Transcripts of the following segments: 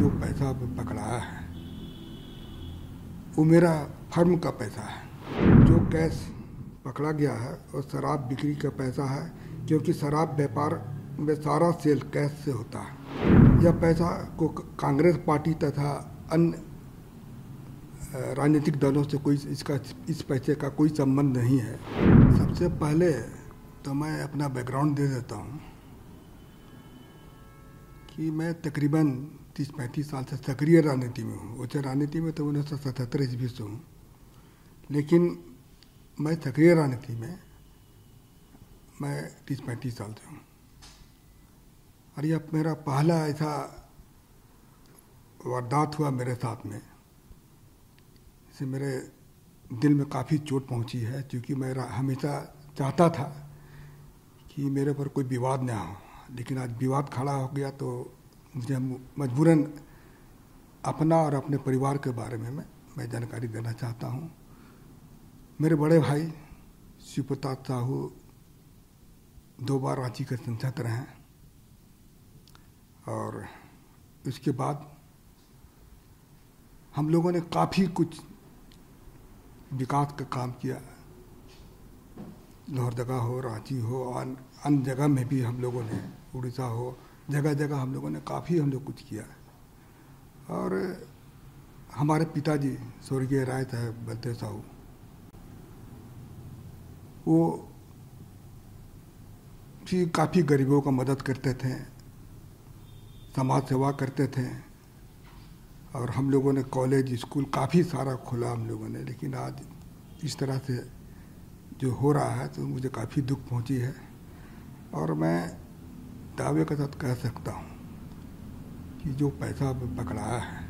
जो पैसा पकड़ाया है वो मेरा फर्म का पैसा है। जो कैश पकड़ा गया है वो शराब बिक्री का पैसा है, क्योंकि शराब व्यापार में सारा सेल कैश से होता है। यह पैसा को कांग्रेस पार्टी तथा अन्य राजनीतिक दलों से कोई इस पैसे का कोई संबंध नहीं है। सबसे पहले तो मैं अपना बैकग्राउंड दे देता हूँ कि मैं तकरीबन 30-35 साल से सक्रिय राजनीति में हूँ। उच्च राजनीति में तो 1977 ईस्वी से हूँ, लेकिन मैं सक्रिय राजनीति में मैं 30-35 साल से हूँ। और यह मेरा पहला ऐसा वारदात हुआ मेरे साथ में, इससे मेरे दिल में काफ़ी चोट पहुँची है, क्योंकि मैं हमेशा चाहता था कि मेरे पर कोई विवाद ना हो, लेकिन आज विवाद खड़ा हो गया तो मुझे मजबूरन अपना और अपने परिवार के बारे में मैं जानकारी देना चाहता हूँ। मेरे बड़े भाई शिव प्रताप साहू 2 बार रांची के सांसद रहे हैं, और उसके बाद हम लोगों ने काफ़ी कुछ विकास का काम किया। लोहरदगा हो, रांची हो, और अन्य जगह में भी हम लोगों ने, उड़ीसा हो, जगह जगह हम लोगों ने काफ़ी कुछ किया। और हमारे पिताजी स्वर्गीय राय साहब बलदेव साहू, वो भी काफ़ी गरीबों का मदद करते थे, समाज सेवा करते थे, और हम लोगों ने कॉलेज स्कूल काफ़ी सारा खोला हम लोगों ने। लेकिन आज इस तरह से जो हो रहा है तो मुझे काफ़ी दुख पहुंची है, और मैं दावे के साथ कह सकता हूं कि जो पैसा पकड़ाया है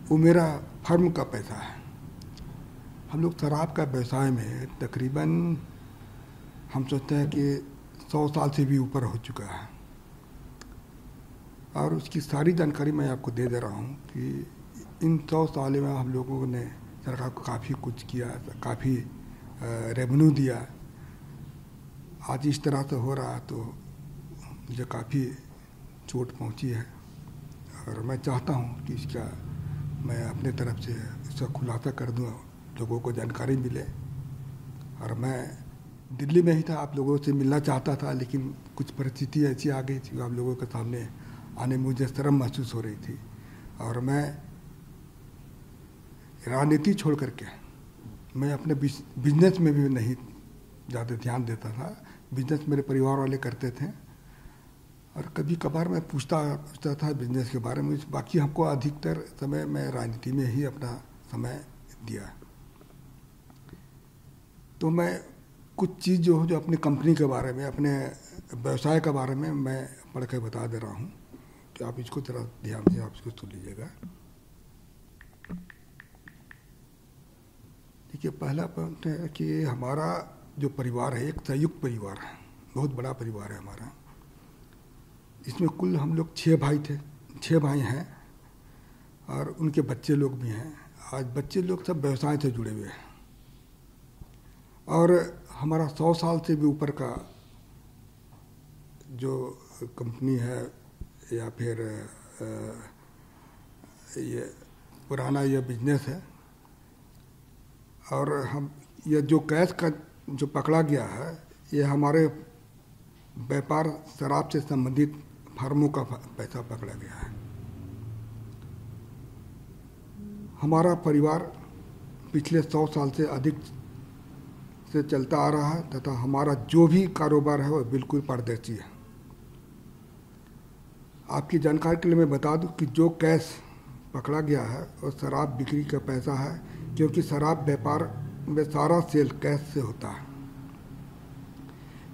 वो मेरा फर्म का पैसा है। हम लोग शराब का व्यवसाय में तकरीबन हम सोचते हैं कि 100 साल से भी ऊपर हो चुका है, और उसकी सारी जानकारी मैं आपको दे रहा हूँ कि इन 100 साल में हम लोगों ने सरकार को काफ़ी कुछ किया, काफ़ी रेवेन्यू दिया। आज इस तरह से हो रहा है तो मुझे काफ़ी चोट पहुंची है, और मैं चाहता हूं कि इसका मैं अपने तरफ से इसका खुलासा कर दूं, लोगों को जानकारी मिले। और मैं दिल्ली में ही था, आप लोगों से मिलना चाहता था, लेकिन कुछ परिस्थिति ऐसी आ गई थी, आप लोगों के सामने आने में मुझे शर्म महसूस हो रही थी। और मैं राजनीति छोड़ करके मैं अपने बिजनेस में भी नहीं ज़्यादा ध्यान देता था। बिजनेस मेरे परिवार वाले करते थे, और कभी कभार मैं पूछता था बिजनेस के बारे में। बाकी हमको अधिकतर समय मैं राजनीति में ही अपना समय दिया। तो मैं कुछ चीज़ जो अपनी कंपनी के बारे में, अपने व्यवसाय के बारे में मैं पढ़ के बता दे रहा हूँ, कि आप इसको थोड़ा ध्यान से आप इसको सुन लीजिएगा। देखिए, पहला पॉइंट है कि हमारा जो परिवार है एक संयुक्त परिवार है, बहुत बड़ा परिवार है हमारा। इसमें कुल हम लोग 6 भाई थे, 6 भाई हैं, और उनके बच्चे लोग भी हैं। आज बच्चे लोग सब व्यवसाय से जुड़े हुए हैं, और हमारा 100 साल से भी ऊपर का जो कंपनी है, या फिर ये पुराना ये बिजनेस है। और हम ये जो कैश का जो पकड़ा गया है, ये हमारे व्यापार शराब से संबंधित फर्मों का पैसा पकड़ा गया है। हमारा परिवार पिछले 100 साल से अधिक से चलता आ रहा है, तथा हमारा जो भी कारोबार है वो बिल्कुल पारदर्शी है। आपकी जानकारी के लिए मैं बता दूं कि जो कैश पकड़ा गया है वो शराब बिक्री का पैसा है, क्योंकि शराब व्यापार में सारा सेल कैश से होता है।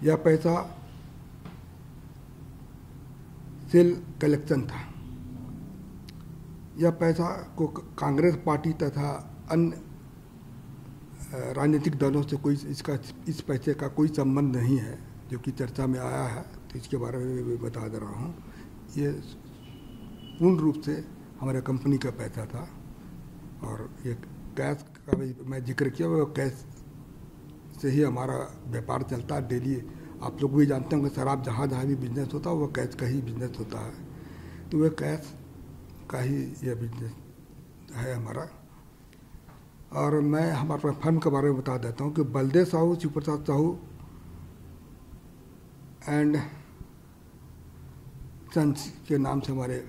यह पैसा सेल कलेक्शन था। यह पैसा को कांग्रेस पार्टी तथा अन्य राजनीतिक दलों से इस पैसे का कोई संबंध नहीं है, जो कि चर्चा में आया है। तो इसके बारे में भी बता दे रहा हूँ। ये पूर्ण रूप से हमारे कंपनी का पैसा था, और ये कैश का भी मैं जिक्र किया, वो कैश से ही हमारा व्यापार चलता है डेली। आप लोग भी जानते होंगे, शराब जहाँ जहाँ भी बिजनेस होता है वो कैश का ही बिजनेस होता है। तो वह कैश का ही यह बिजनेस है हमारा। और मैं हमारे फर्म के बारे में बता देता हूँ कि बलदेव साहू, शिव प्रसाद साहू एंड सन्स के नाम से हमारे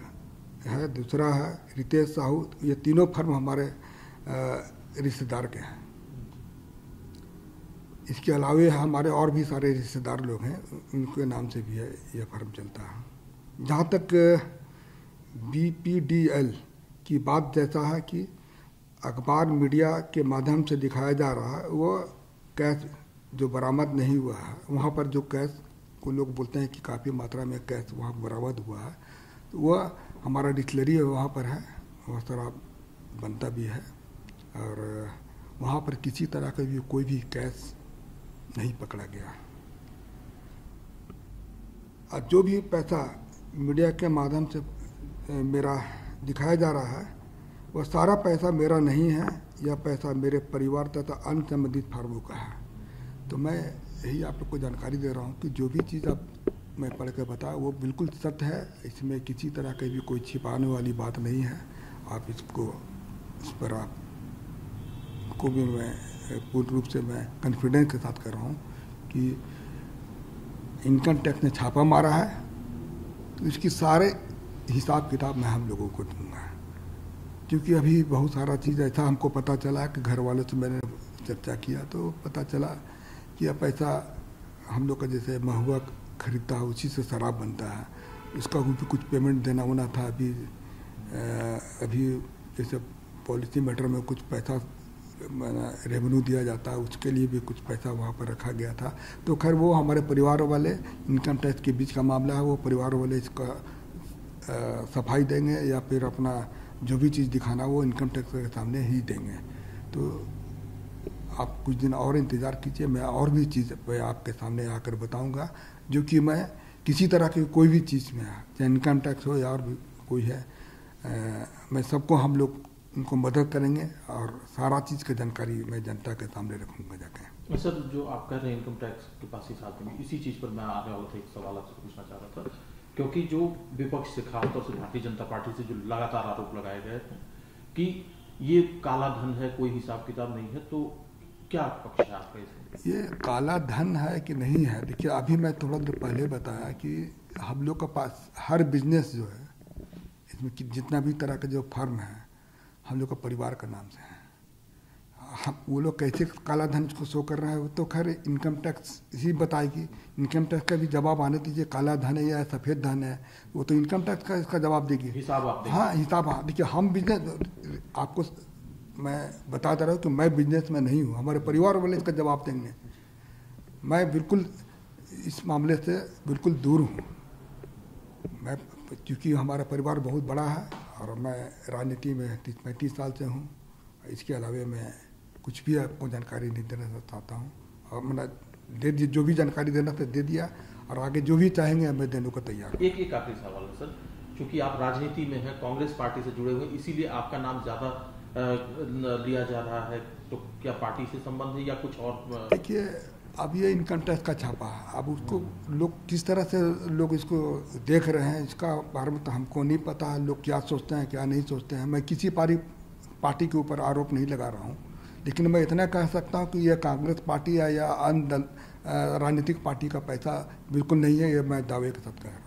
है। दूसरा है रितेश साहू। ये तीनों फर्म हमारे रिश्तेदार के हैं। इसके अलावे हमारे और भी सारे रिश्तेदार लोग हैं, उनके नाम से भी है यह फर्म चलता है। जहाँ तक BPDL की बात जैसा है कि अखबार मीडिया के माध्यम से दिखाया जा रहा है, वो कैश जो बरामद नहीं हुआ है, वहाँ पर जो कैश को लोग बोलते हैं कि काफ़ी मात्रा में कैश वहाँ बरामद हुआ है, तो वह हमारा डिस्टिलरी वहाँ पर है, वह शराब बनता भी है और वहाँ पर किसी तरह का भी कोई भी कैश नहीं पकड़ा गया। और जो भी पैसा मीडिया के माध्यम से मेरा दिखाया जा रहा है, वह सारा पैसा मेरा नहीं है, यह पैसा मेरे परिवार तथा अन्य संबंधित फार्मों का है। तो मैं यही आप लोग को जानकारी दे रहा हूँ कि जो भी चीज़ आप मैं पढ़ के बताया वो बिल्कुल सत्य है, इसमें किसी तरह की भी कोई छिपाने वाली बात नहीं है। आप इसको इस पर आप को भी मैं पूर्ण रूप से मैं कॉन्फिडेंस के साथ कर रहा हूँ कि इनकम टैक्स ने छापा मारा है, तो इसकी सारे हिसाब किताब मैं हम लोगों को दूंगा। क्योंकि अभी बहुत सारा चीज़ ऐसा हमको पता चला कि घर वालों से मैंने चर्चा किया तो पता चला कि अब पैसा हम लोग का जैसे महुआ खरीदता है उसी से शराब बनता है, इसका भी कुछ पेमेंट देना होना था। अभी जैसे पॉलिसी मैटर में कुछ पैसा रेवेन्यू दिया जाता है, उसके लिए भी कुछ पैसा वहाँ पर रखा गया था। तो खैर वो हमारे परिवार वाले, इनकम टैक्स के बीच का मामला है, वो परिवार वाले इसका सफाई देंगे या फिर अपना जो भी चीज़ दिखाना वो इनकम टैक्स के सामने ही देंगे। तो आप कुछ दिन और इंतज़ार कीजिए, मैं और भी चीज़ मैं आपके सामने आकर बताऊंगा, जो कि मैं किसी तरह की कोई भी चीज़ में, चाहे इनकम टैक्स हो या और भी कोई है, मैं सबको हम लोग उनको मदद करेंगे और सारा चीज़ की जानकारी मैं जनता के सामने रखूँगा जाके। सर, जो आप कह रहे हैं इनकम टैक्स के पास ही साथ में, इसी चीज़ पर मैं आने वाला था, एक सवाल आपसे पूछना चाह रहा था। क्योंकि जो विपक्ष से, खासतौर से भारतीय जनता पार्टी से जो लगातार आरोप लगाए गए हैं कि ये काला धन है, कोई हिसाब किताब नहीं है, तो क्या पक्ष है आपका इसमें? ये काला धन है कि नहीं है, देखिए अभी मैं थोड़ा देर पहले बताया कि हम लोग के पास हर बिजनेस जो है, इसमें जितना भी तरह का जो फर्म है हम लोग का परिवार का नाम से है। हम वो लोग कैसे काला धन को शो कर रहा है वो तो खैर इनकम टैक्स ही बताएगी। इनकम टैक्स का भी जवाब आने दीजिए, काला धन है या सफ़ेद धन है, वो तो इनकम टैक्स का इसका जवाब देगी, हिसाब आप देंगे। हाँ हिसाब। हाँ देखिए, हम बिजनेस, आपको मैं बता दे रहा हूँ कि मैं बिजनेस में नहीं हूँ, हमारे परिवार वाले इसका जवाब देंगे। मैं बिल्कुल इस मामले से बिल्कुल दूर हूँ। मैं क्योंकि हमारा परिवार बहुत बड़ा है और मैं राजनीति में 35 साल से हूँ। इसके अलावे मैं कुछ भी आपको जानकारी नहीं देना चाहता हूँ, और मैंने दे दी जो भी जानकारी देना था दे दिया, और आगे जो भी चाहेंगे मैं देने को तैयार हूँ। एक आखिरी सवाल है सर, क्योंकि आप राजनीति में हैं, कांग्रेस पार्टी से जुड़े हुए, इसीलिए आपका नाम ज़्यादा लिया जा रहा है, तो क्या पार्टी से संबंध है या कुछ और? देखिए, अब ये इनकम टैक्स का छापा है, अब उसको लोग किस तरह से लोग इसको देख रहे हैं, इसका बारे में तो हमको नहीं पता है, लोग क्या सोचते हैं क्या नहीं सोचते हैं। मैं किसी पार्टी के ऊपर आरोप नहीं लगा रहा हूँ, लेकिन मैं इतना कह सकता हूँ कि यह कांग्रेस पार्टी या अन्य राजनीतिक पार्टी का पैसा बिल्कुल नहीं है, ये मैं दावे के साथ कह रहा हूँ।